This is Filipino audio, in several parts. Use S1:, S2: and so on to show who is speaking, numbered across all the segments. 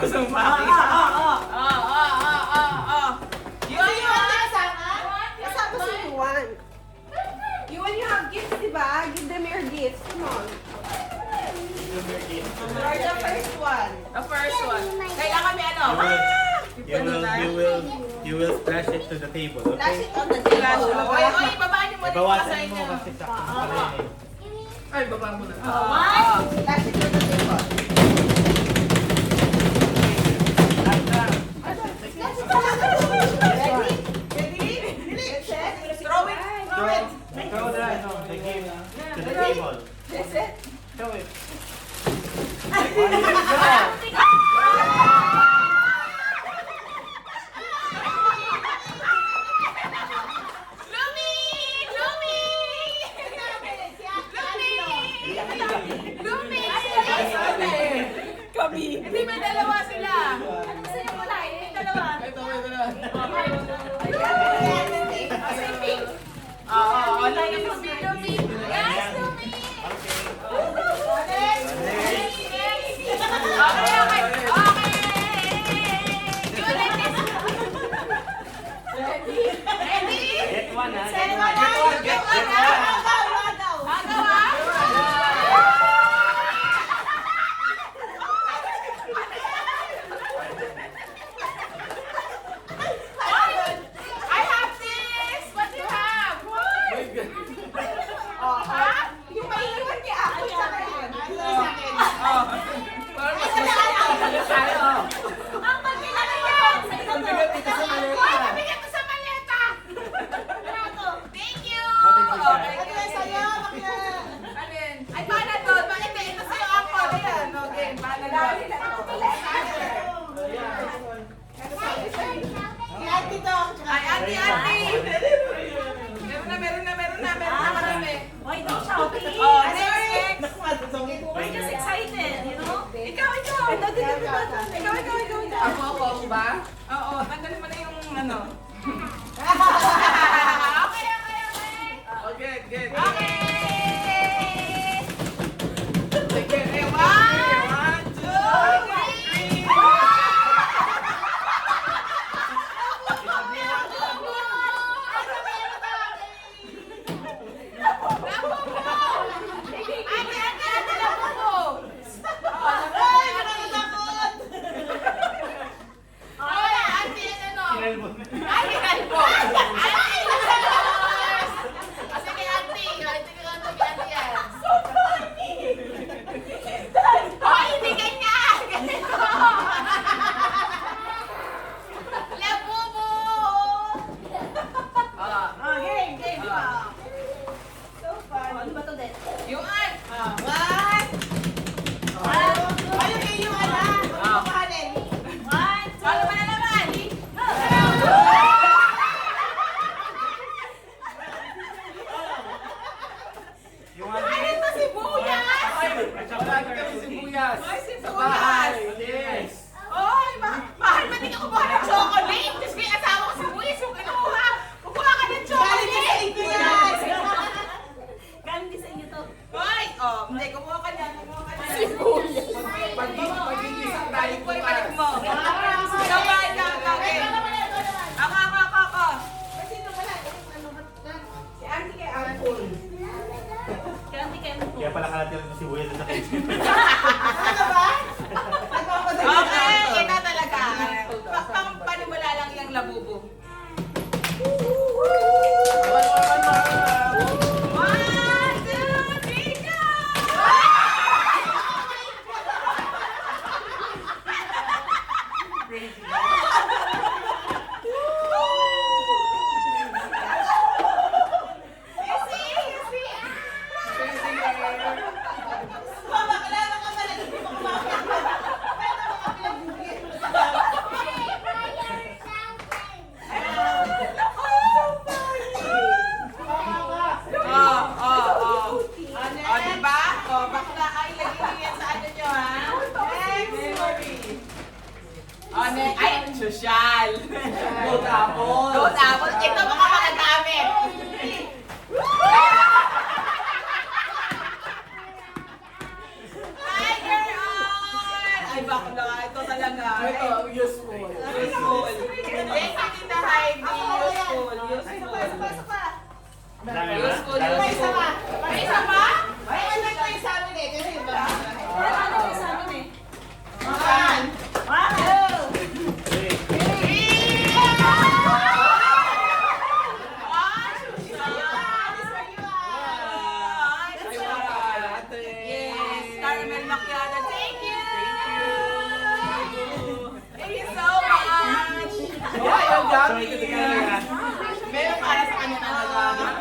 S1: gusto mong makita.
S2: Yuan, kasama si Yuan. Yuan, you have gifts, diba? Give them your gifts. Come on. Or the first one.
S1: The first one. Kailangan may ano.
S3: You will splash it to the table,
S2: Flash
S3: okay?
S2: it on the table.
S1: Oy, babaan niyo muna yung
S3: Bawasan
S1: kasay
S3: mo
S1: niyo.
S3: kasi sakto pa rin eh.
S1: Ay, babaan mo na.
S2: Flash it on the table. Ready?
S1: Throw it.
S3: Throw the gift to the table.
S2: That's it.
S3: Throw it.
S1: Kami. Hindi may dalawa sila. Ano gusto niyo muna? May dalawa. Ito. Say pink. Oo, Lumi. Yes, Lumi. Okay. Ready?
S3: Get one, ha?
S1: Get
S3: Get
S1: one. I have this. What do you have?
S2: Yung maiiwan kay ako sa akin.
S1: Ang pagbigat yan! Ang bigat mo sa maleta! Thank you! Okay,
S2: Sa'yo,
S1: Alin? Ay, paano doon? Bakit na ito sa'yo ako? Ayan, okay. Paano doon?
S2: Si Auntie to.
S1: Ay, auntie! Meron na, marami.
S4: Why don't shouting?
S1: Oh, next!
S4: We're just excited, you know?
S1: Ikaw! Ako ba? Oo, tanggalin mo na yung ano. Okay. Okay, good. Okay! Sige, one, two, three. Ate, lapo mo! Ay, ate, ano? Ay, kinalbo! Ate, yes! Kasi kay ate, ate yan. Oh, hindi ganyan! Ganito! Lapo mo!
S2: Game. So fun.
S4: Ano ba to din?
S1: Yung an!
S2: One. Ayun kayo yung kukuhanin.
S4: One, two,
S1: Paano ba na naman?
S3: Yung
S1: Ay, ito sibuyas!
S3: sibuyas.
S1: Ay, sibuyas!
S3: Yes.
S1: Oy, mahal ba din ako kuha ng chocolate? Tapos may asawa ko sibuyas yung kinuha. Kukuha ka ng chocolate!
S4: galing din sa inyo to.
S1: Hoy! Oh, hindi, kumuha ka niyan. Sibuyas. Pag-ibig tayo po, ibalik mo. Ikaw ba? Ikaw. Ako.
S2: Sino wala? Si Auntie kay Uncle.
S4: Kaya hindi kayo
S3: Kaya pala kalatiran ng sibuyas sa kitchen.
S2: Ano ba? Nagpapadali na
S1: Okay,
S2: ako.
S1: ito talaga. Panimula lang yung labubo. One, two, three, go! You see?
S2: Mama, kailangan ka pala. Hindi mo kumakain. Pwede mo ka pinagbugin.
S1: O, diba? O, bakla ay lagay niyo yan sa ano nyo, ha? Memory. O, ay, social.
S2: Goat apple.
S1: Goat apple. Ito mga magagamit. Tiger on! Ay, bakla. Ito talaga.
S2: Ito, useful.
S1: Useful. Thank you, Tita Heidi. Useful.
S2: Isa pa.
S3: Dami ba?
S1: Useful.
S3: Dami.
S2: May isa pa.
S1: May isa pa?
S2: May ano tayo sa amin eh. Kasi iba.
S4: Ano yung sa amin eh?
S1: One.
S3: Three.
S1: Yes, caramel macchiato. Thank you. Thank you so much.
S2: Ay, ang dami.
S3: So, ito kaya.
S1: Meron para sa kanya talaga.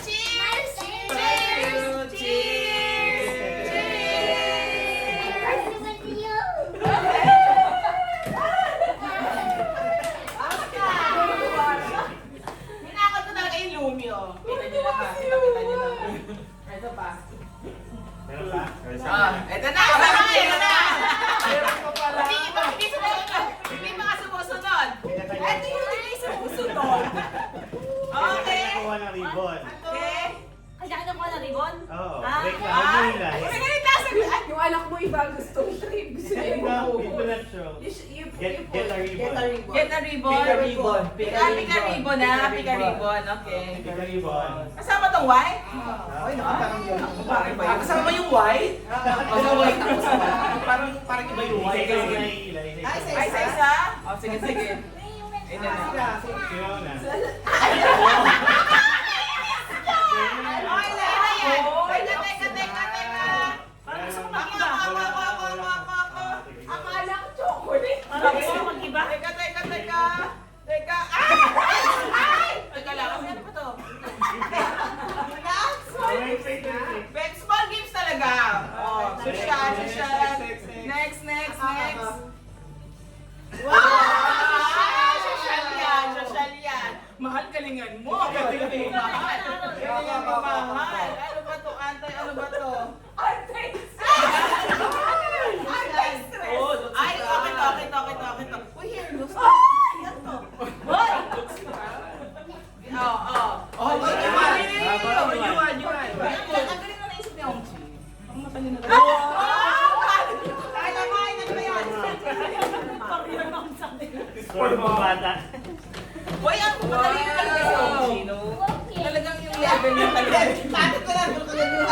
S1: Cheers! Cheers! Ninakot ko talaga yung Lumi, oh. Kita niyo na ba? Kita niyo na. Ito pa.
S3: Meron pa?
S1: Ito na! Ito na! Hindi pa ka sumusunod. Ito yung hindi sumusunod. Okay.
S3: Nakuha ng ribbon.
S1: Okay.
S4: Kaya ka nakuha ng ribbon?
S3: Oo.
S4: Ah.
S3: Break lang. Huwag mo hilay.
S2: Yung anak mo iba gusto trip. Gusto niya yung
S3: Ito na show. Get a ribbon.
S1: Get a ribbon.
S5: Pick a ribbon.
S1: Pick a ribbon na. Pick a ribbon. Okay.
S3: Get a ribbon.
S1: Kasama tong white?
S5: Ay, nakaparang yun. Bakit ba yun?
S1: Kasama yung white?
S5: Basta white ako sa parang iba yung white.
S3: Isa na hilay.
S1: Ay, isa-isa? O, sige, sige. Ayun na.
S3: Sino na?
S1: Okay, teka.
S4: Parang gusto ko
S1: Ako.
S2: Akala ko chocolate.
S4: Parang gusto ko mag-iba.
S1: Teka. Ay! Teka lang, ano ba to? Big small games talaga. Oh, social. Next. Wow! Social yan. Mahal kalingan mo. Mahal. Ano ba to? Ano ba to? Ay, okay to. Uy, hair loss. Yan to. Hoy! Ang galing na naisip ni Ongchi. Ang matalino na.
S4: Parang yun ang sabi.
S3: Score mo bata.
S1: Boy, ang matalino talaga si Ongchi, no? Talagang yung level niya talaga.
S2: Bakit ko lang kung ano yung